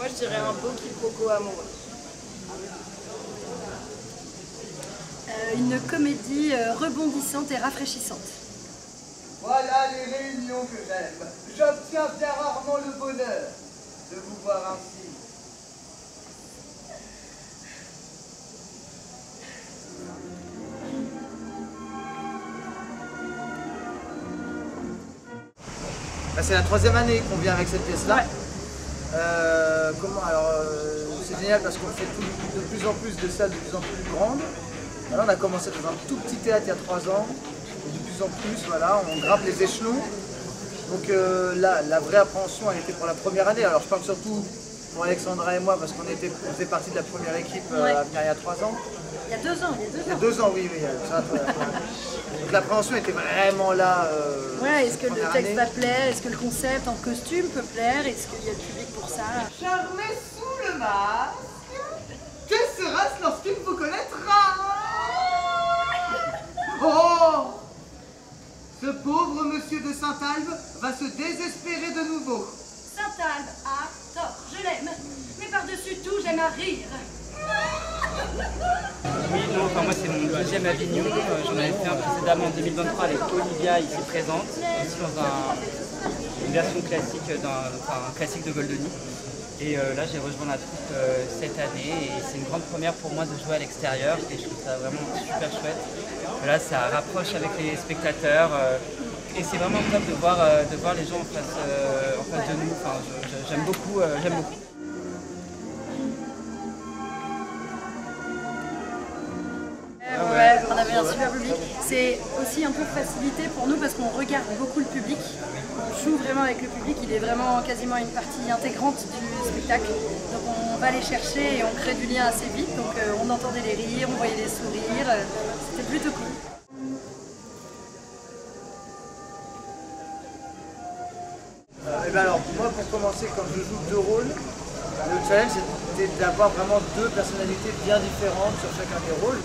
je dirais un beau quiproquo amoureux. Une comédie rebondissante et rafraîchissante. Voilà les réunions que j'aime. J'obtiens bien rarement le bonheur de vous voir ainsi. C'est la 3e année qu'on vient avec cette pièce-là. Ouais. C'est génial parce qu'on fait de plus en plus de salles de plus en plus grandes. Là, on a commencé dans un tout petit théâtre il y a 3 ans. Et de plus en plus, voilà, on grimpe les échelons. Donc là, la vraie appréhension, elle était pour la première année. Alors je parle surtout pour Alexandra et moi parce qu'on faisait partie de la première équipe à venir il y a 3 ans. Il y a 2 ans, Il y a 2 ans, oui. Donc l'appréhension était vraiment là. Ouais, est-ce que le texte va plaire? Est-ce que le concept en costume peut plaire? Est-ce qu'il y a le public pour ça? Charmé sous le masque, que sera-ce lorsqu'il vous connaîtra? Oh! Ce pauvre monsieur de Saint-Albe va se désespérer de nouveau. Saint-Albe a tort, je l'aime. Mais par-dessus tout, j'aime à rire. Oui, non, enfin moi c'est mon 2e Avignon, j'en avais fait un précédemment en 2023 avec Olivia ici présente, aussi dans une version classique, un classique de Goldoni. Et là j'ai rejoint la troupe cette année et c'est une grande première pour moi de jouer à l'extérieur et je trouve ça vraiment super chouette. Là ça rapproche avec les spectateurs et c'est vraiment top de voir les gens en face de nous, enfin, j'aime beaucoup. Ouais, on avait un super public. C'est aussi un peu facilité pour nous parce qu'on regarde beaucoup le public. On joue vraiment avec le public, il est vraiment quasiment une partie intégrante du spectacle. Donc on va les chercher et on crée du lien assez vite. Donc on entendait les rires, on voyait les sourires. C'était plutôt cool. Et bien alors, moi pour commencer, quand je joue 2 rôles, le challenge c'était d'avoir vraiment 2 personnalités bien différentes sur chacun des rôles.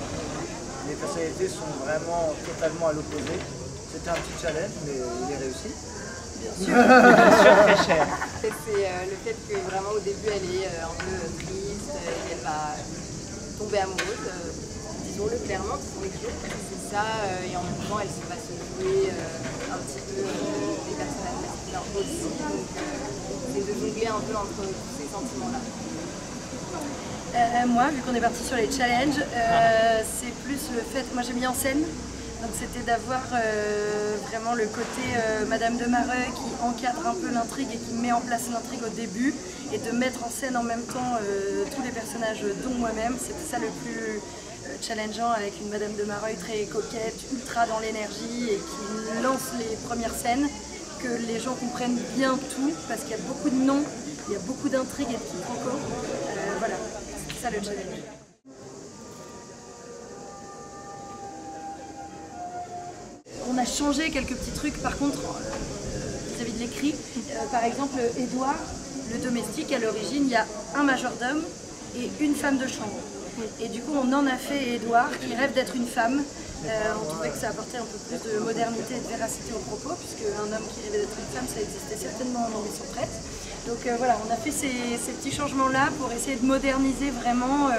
Les personnalités sont vraiment totalement à l'opposé. C'était un petit challenge, mais il est réussi. Bien sûr. Très cher. C'est le fait que vraiment au début elle est un peu triste, elle va tomber amoureuse, disons-le clairement, c'est ça, et en même temps elle va se jouer un petit peu des personnages masculins aussi, donc c'est de jongler un peu entre tous ces sentiments-là. Moi, vu qu'on est parti sur les challenges, c'est plus le fait, moi j'ai mis en scène, donc c'était d'avoir vraiment le côté Madame de Mareuil qui encadre un peu l'intrigue et qui met en place l'intrigue au début et de mettre en scène en même temps tous les personnages dont moi-même. C'était ça le plus challengeant avec une Madame de Mareuil très coquette, ultra dans l'énergie et qui lance les premières scènes, que les gens comprennent bien tout parce qu'il y a beaucoup de noms, il y a beaucoup d'intrigues et de quiproquos. Voilà. C'est ça le challenge. On a changé quelques petits trucs par contre vis-à-vis de l'écrit. Par exemple, Édouard, le domestique, à l'origine, il y a un majordome et une femme de chambre. Et du coup, on en a fait Édouard qui rêve d'être une femme. On trouvait que ça apportait un peu plus de modernité et de véracité au propos, puisque un homme qui rêvait d'être une femme, ça existait certainement en Ambition prête. Donc voilà, on a fait ces petits changements-là pour essayer de moderniser vraiment,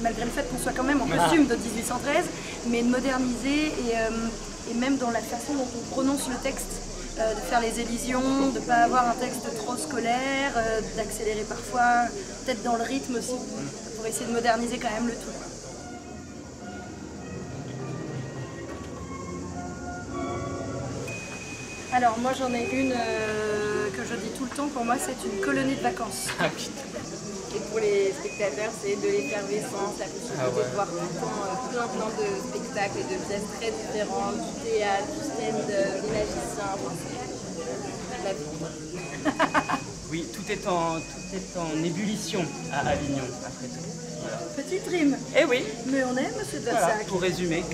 malgré le fait qu'on soit quand même en costume de 1813, mais de moderniser et même dans la façon dont on prononce le texte, de faire les élisions, de ne pas avoir un texte trop scolaire, d'accélérer parfois, peut-être dans le rythme aussi, pour essayer de moderniser quand même le tout. Alors moi j'en ai une que je dis tout le temps, pour moi c'est une colonie de vacances. Et pour les spectateurs, c'est de l'effervescence, la possibilité de voir tout le temps plein de spectacles et de pièces très différentes, du théâtre, du stand, des magiciens, la vie. Oui, tout est en ébullition à Avignon, après tout. Voilà. Petite rime. Eh oui, Mais on aime ce voilà, Versailles. pour résumer.